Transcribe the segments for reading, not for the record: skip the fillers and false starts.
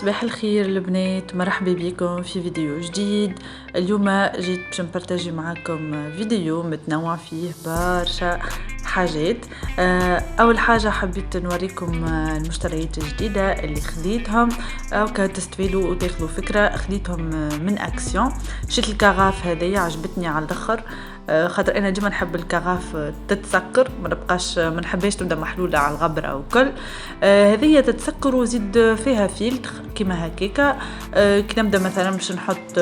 صباح الخير البنات، مرحبا بكم في فيديو جديد. اليوم جيت باش نبارطاجي معكم فيديو متنوع فيه برشا حاجات. اول حاجه حبيت نوريكم المشتريات الجديده اللي خديتهم او تستفيدوا وتاخذوا فكره. خديتهم من اكسيون. شريت الكغاف هذه عجبتني على الاخر، خاطر انا ديما نحب الكغاف تتسكر، ما نحبهاش تبدا محلوله على الغبره او كل. هذه تتسكر وزيد فيها فيلتر كيما هكاكا. كي نبدا مثلا باش نحط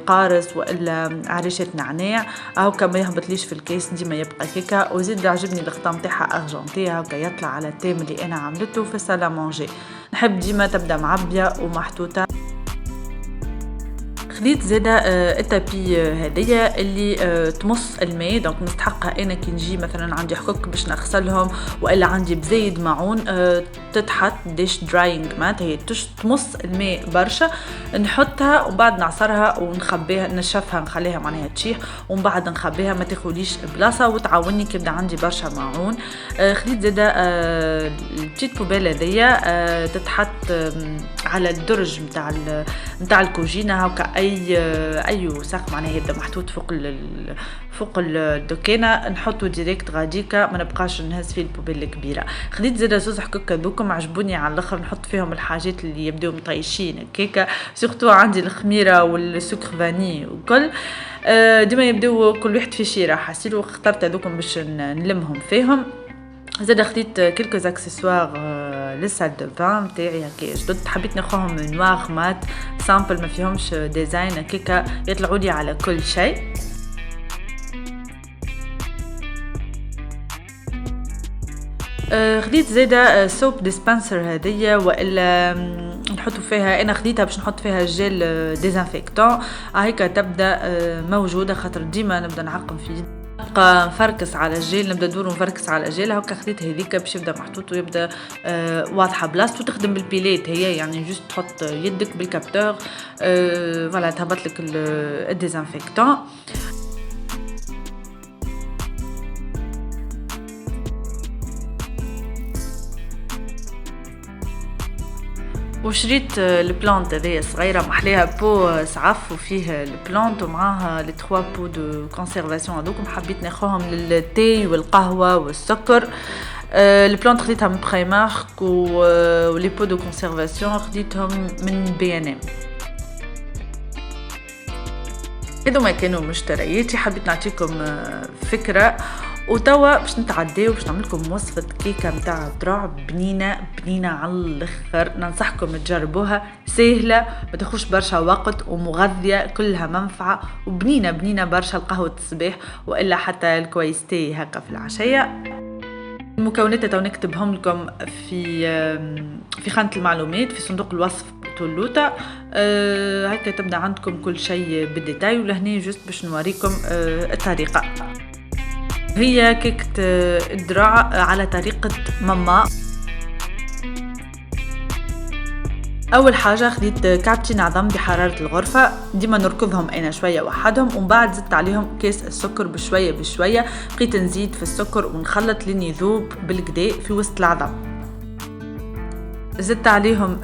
قارص والا عريشات نعناع هاكا ما يهبطليش في الكيس، ديما يبقى هكاكا. وزيد عجبني الخطام تاعها ارجنتي هاكا يطلع على التيم اللي انا عملته في السالا مونجي. نحب ديما تبدا معبيه ومحطوطه. خديت زاده التابي هذيا اللي تمص الماء، دونك نستحقها انا كي نجي مثلا عندي حكوك باش نغسلهم والا عندي بزايد معون تتحط ديش دراينج مات، هي تمص الماء برشا. نحطها ومن بعد نعصرها ونخبيها، نشفها نخليها معناها تشيح ومن بعد نخبيها ما تاخذليش بلاصه وتعاوني كي يبدا عندي برشا معون. خديت زاده البتيت بوبيل هذيا تتحط على الدرج نتاع الكوجينه هكا. اي وسخ معناها يبدا محطوط فوق الدكانه نحطه ديريكت غاديكا، ما نبقاش نهز فيه البوبيل الكبيره. خديت زاده زوز حكوك هذوكم عجبوني على الاخر، نحط فيهم الحاجات اللي يبداو مطيشين هكاكا. سورتو عندي الخميره والسكر فاني وكل، ديما يبداو كل واحد في شي راحه سيرو. اخترت هذوكم باش نلمهم فيهم. زاد خديت كلكو اكسسوار للسال دو بان نتاعي هكا جدد، حبيت ناخذهم نوار مات سامبل ما فيهمش ديزاين هكاكا يطلعوا لي على كل شيء. خديت زاده سوب ديسبنسر هذيا والا نحطوا فيها، انا خديتها باش نحط فيها جيل ديزانفيكتون هيك تبدا موجوده، خاطر ديما نبدا نعقم فيه نبقى نفركس على الجيل، نبدا ندور ونفركس على الجيل هكا. خديت هذيك باش يبدا محطوط ويبدا واضحه بلاصتو، تخدم بالبيلات هي يعني جوست تحط يدك بالكابتور فوالا تهبط لك الديزانفيكتون. وشريت البلانت هذه صغيره محليها بو سعف وفيه البلانت ومعاها لي 3 بو دو كونسيرفاسيون هذوكم حبيت ناخذهم للتاي والقهوه والسكر. البلانت خديتها من بريمارك ولي بو دو كونسيرفاسيون خديتهم من بي ان ام. هذوما كانوا مشترياتي، حبيت نعطيكم فكره. وتوا باش نتعداو باش نعملكم وصفه كيكه نتاع ذراع بنينه على الاخر. ننصحكم تجربوها، سهله ما تاخذش برشا وقت ومغذيه كلها منفعه وبنينه برشا لقهوه الصباح والا حتى الكويستي هكا في العشيه. المكونات تو نكتبهم لكم في خانه المعلومات في صندوق الوصف تولوتا. هكا تبدا عندكم كل شيء بالديتاي، ولهنا جست باش نوريكم الطريقه. هي كيكة الذراع على طريقة ماما. أول حاجة خديت كعبتين عظم بحرارة الغرفة، ديما نركضهم أنا شوية وحدهم ومن بعد زدت عليهم كيس السكر بشوية. بقيت نزيد في السكر ونخلط لين يذوب بالكدا في وسط العظم. زدت عليهم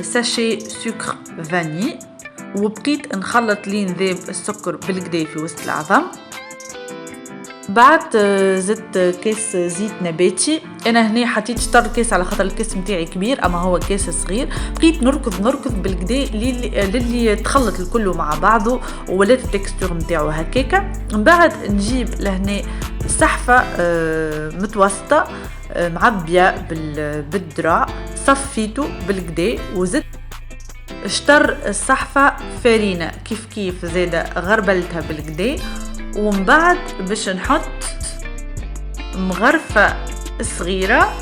ساشي سكر فاني وبقيت نخلط لين ذاب السكر بالكدا في وسط العظم. بعد زدت كيس زيت نباتي. انا هنا حطيت شطر كيس على خاطر الكيس متاعي كبير اما هو كيس صغير. بقيت نركض بالكدا للي تخلط الكل مع بعضه وولات التكستور نتاعو هكاكا. من بعد نجيب لهنا صحفه متوسطه معبيه بالذراع، صفيته بالكدا وزدت شطر الصحفه فارينه كيف زاده غربلتها بالكدا. ومن بعد باش نحط مغرفة صغيرة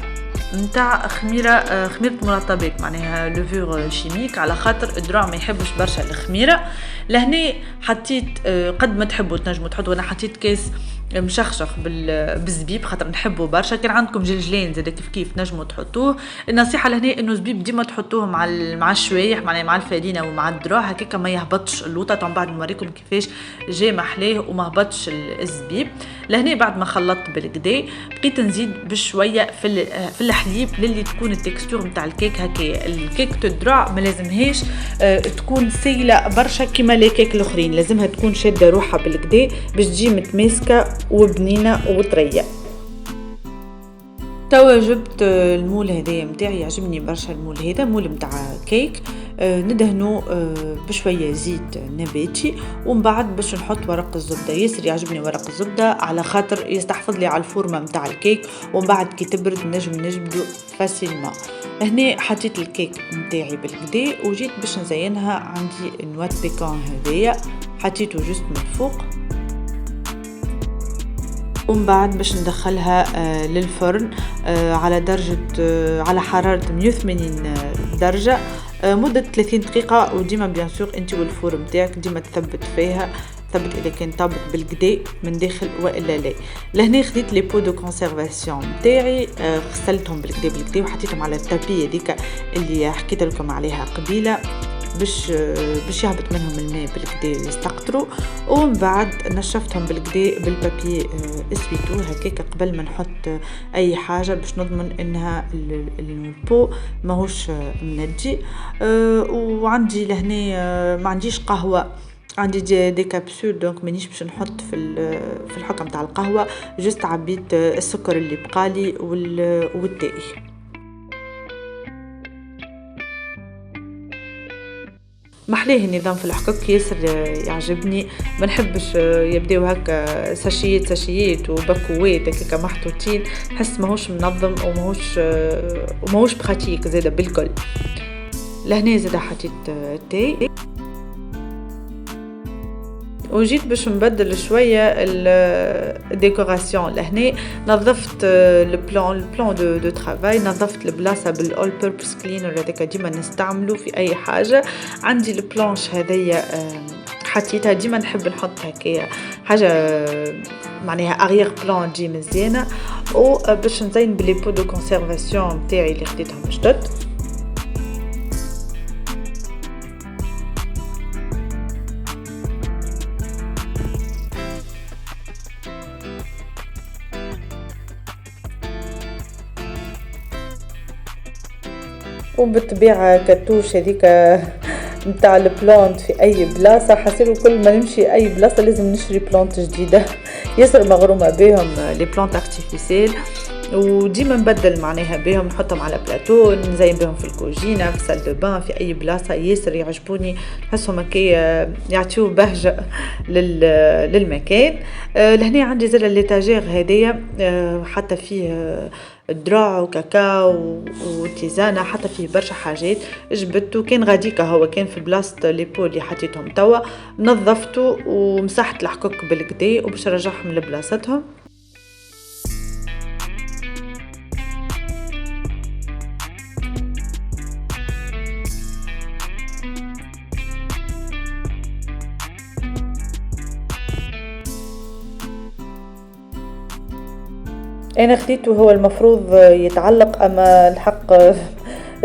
نتاع خميرة مرطبات معناها لوفور شيميك، على خاطر الذراع ما يحبش برشا الخميرة. لهنا حطيت قد ما تحبوا تنجموا تحطوا، انا حطيت كيس مشخشخ بالزبيب خاطر نحبه برشا. كان عندكم جلجلين زاد كيف نجموا تحطوه. النصيحه لهنا انه زبيب ديما تحطوه مع الشوايح مع الفرينه ومع الذرة هكاك ما يهبطش اللوطه. من بعد نوريكم كيفاش جا محلاه وما هبطش الزبيب. لهنا بعد ما خلطت بالكدا بقيت نزيد بشويه في الحليب للي تكون التكستور نتاع الكيك هكا. الكيك تدرع ما لازمهاش تكون سايله برشا كيما لي كيك الاخرين، لازمها تكون شاده روحها بالكدا باش تجي متماسكه وبنينه وطريه. توا جبت المول هذايا متاعي، يعجبني برشا المول هذا، مول متاع كيك. ندهنو بشويه زيت نباتي ومن بعد باش نحط ورق الزبده. ياسر يعجبني ورق الزبده على خاطر يستحفظ لي على الفورمه متاع الكيك، ومن بعد كي تبرد نجبدو فاسيلمون. هنا حطيت الكيك متاعي بالكدا وجيت باش نزينها. عندي نوات بيكون هذايا حطيته جست من الفوق، ومن بعد باش ندخلها للفرن على درجة على حرارة 180 درجة مدة 30 دقيقة. وديما بيان سور انت والفور متاعك ديما تثبت فيها، ثبت اذا كان طابق بالكدا من داخل والا لا. لهنا خديت لي بو دو كونسيرفاسيون متاعي، غسلتهم بالكدا وحطيتهم على التابية ديك اللي حكيت لكم عليها قبيله باش يهبط منهم الماء بالكدا يستقطروا. ومن بعد نشفتهم بالكدا بالبابي اسويتو هكاك قبل ما نحط اي حاجه باش نضمن انها البو ماهوش منجي. وعندي لهنا ما عنديش قهوه، عندي دي كابسول دونك مانيش باش نحط في الحكم تاع القهوه، جست عبيت السكر اللي بقالي والتاي. محليه النظام في الحكوك ياسر يعجبني. ما نحبش يبداو هكا ساشيات وباكوات هكا محطوطين، نحس ماهوش منظم وماهوش براتيك زاده بالكل. لهنا زاده حطيت التاي وجيت باش نبدل شويه الديكوراسيون. لهنا نظفت البلان دو ترافاي، نظفت البلاصه بالاول بيربس كلينر هذاك ديما نستعملو في اي حاجه. عندي البلانش هذيا حطيتها، ديما نحب نحط هكايا حاجه معناها اريير بلان تجي مزيانه. وباش نزين بلي بو دو كونسيرفاسيون نتاعي اللي خديتهم جدد. وبالطبيعة كاتوش هذيك نتاع البلانت في اي بلاصة، حسيلو كل ما نمشي اي بلاصة لازم نشري بلانت جديدة. ياسر مغرومة بهم لي بلانت ارتيفيسيل وديما نبدل معناها بهم، نحطهم على بلاتو، نزين بهم في الكوجينة في سال دو بان في اي بلاصة. ياسر يعجبوني، نحسهم هكا يعطيو بهجة للمكان. لهنا عندي زر ليتاجير هدية حتى فيه الدراع وكاكاو وتيزانة، حتى فيه برشا حاجات جبته. كان غاديكا هو كان في بلاصة ليبو اللي حطيتهم توا، نظفته ومسحت الحكوك بالكدا وباش نرجعهم لبلاصتهم. انا خديته هو المفروض يتعلق، اما الحق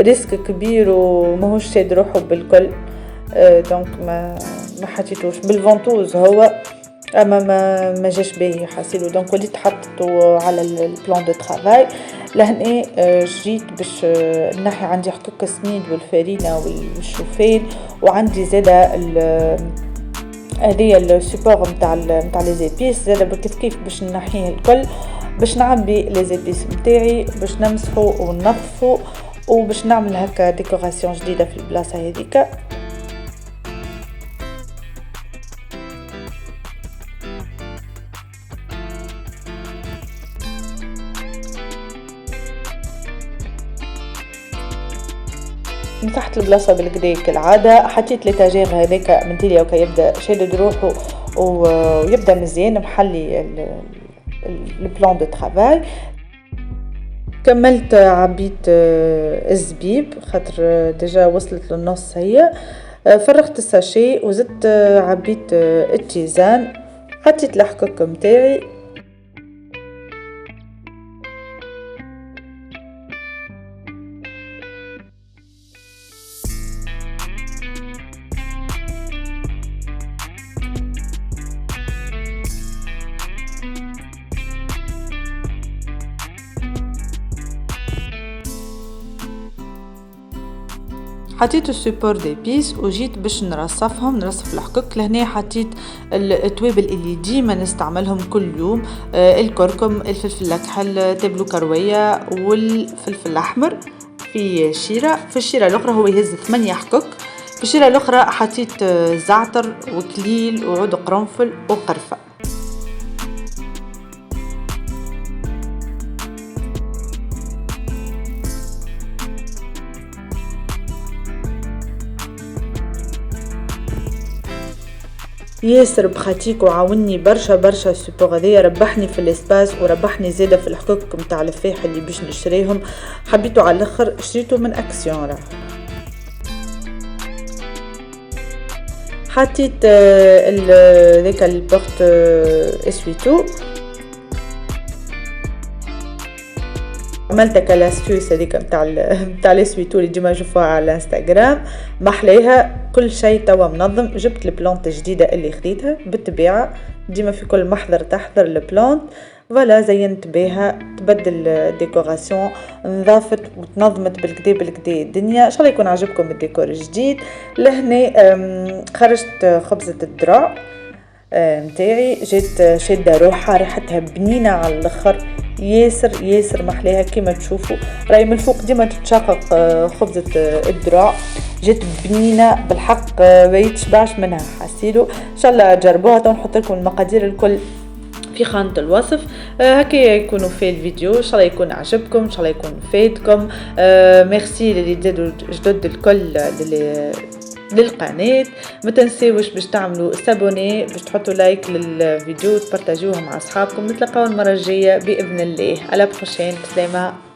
ريسك كبير وماهوش شاد روحه بالكل، دونك ما حطيتوش بالفونتوز هو، اما ما جاش باهي حاسيلو، دونك وليت حطيته على البلان دو ترافاي. لهنا جيت باش نحي عندي حكوك السميد والفارينه والشوفان، وعندي زاده هذه السيبور نتاع لي زيبيس زاده كيف باش نحيه الكل، باش نعبي لي زيبيس نتاعي باش نمسحو وننظفو وباش نعمل هكا ديكوراسيون جديده في البلاصه هذيك. مسحت البلاصه بالكدا كالعاده، حطيت ليتاجير هذاك من تالي وكا يبدا شادد روحو ويبدا مزيان محلي البلان دو ترافاي. كملت عبيت الزبيب خاطر ديجا وصلت للنص هي، فرغت الساشي وزدت عبيت التيزان، حطيت الحكوك متاعي حطيت السوبور دي بيس وجيت باش نرصف الحكك. لهنا حطيت التوابل اللي ديما نستعملهم كل يوم، الكركم، الفلفل الاكحل، تبلو كرويه والفلفل الاحمر في شيره. في الشيره الاخرى هو يهز 8 حكك. في الشيره الاخرى حطيت زعتر وكليل وعود قرنفل وقرفه. ياسر بخاتيك وعاوني برشا السوبور هذايا، ربحني في الاسباس وربحني زاده في الحكوك نتاع الفاح اللي باش نشريهم. حبيته على الاخر، شريته من اكسيون راه. حطيت ذاك البورت اسويتو، عملت كالاستيوس هذيك نتاع الاسويتو اللي ديما نشوفوها على الانستغرام، محليها كل شيء توا منظم. جبت البلانت الجديده اللي خديتها بالطبيعه، ديما في كل محضر تحضر البلانت، فوالا زينت بها، تبدل ديكوراسيون، نضافت وتنظمت بالكدا الدنيا. ان شاء الله يكون عجبكم الديكور الجديد. لهنا خرجت خبزه الذراع متاعي، جيت شاده روحها، ريحتها بنينه على الاخر، ياسر محليها كيما تشوفوا. راهي من الفوق ديما تتشقق خبزه الذراع، جات بنينه بالحق، ما يتشبعش منها حسيلو. ان شاء الله جربوها. نحط لكم المقادير الكل في خانة الوصف. هكا يكونوا في الفيديو، ان شاء الله يكون عجبكم، ان شاء الله يكون فايدكم. ميرسي للي جددوا جدد الكل للقناة. ما تنسيوش باش تعملوا سابوني، باش تحطوا لايك للفيديو، تبارطاجوه مع اصحابكم. نتلاقاو المرة الجاية بإذن الله. على بروشين، سلامة.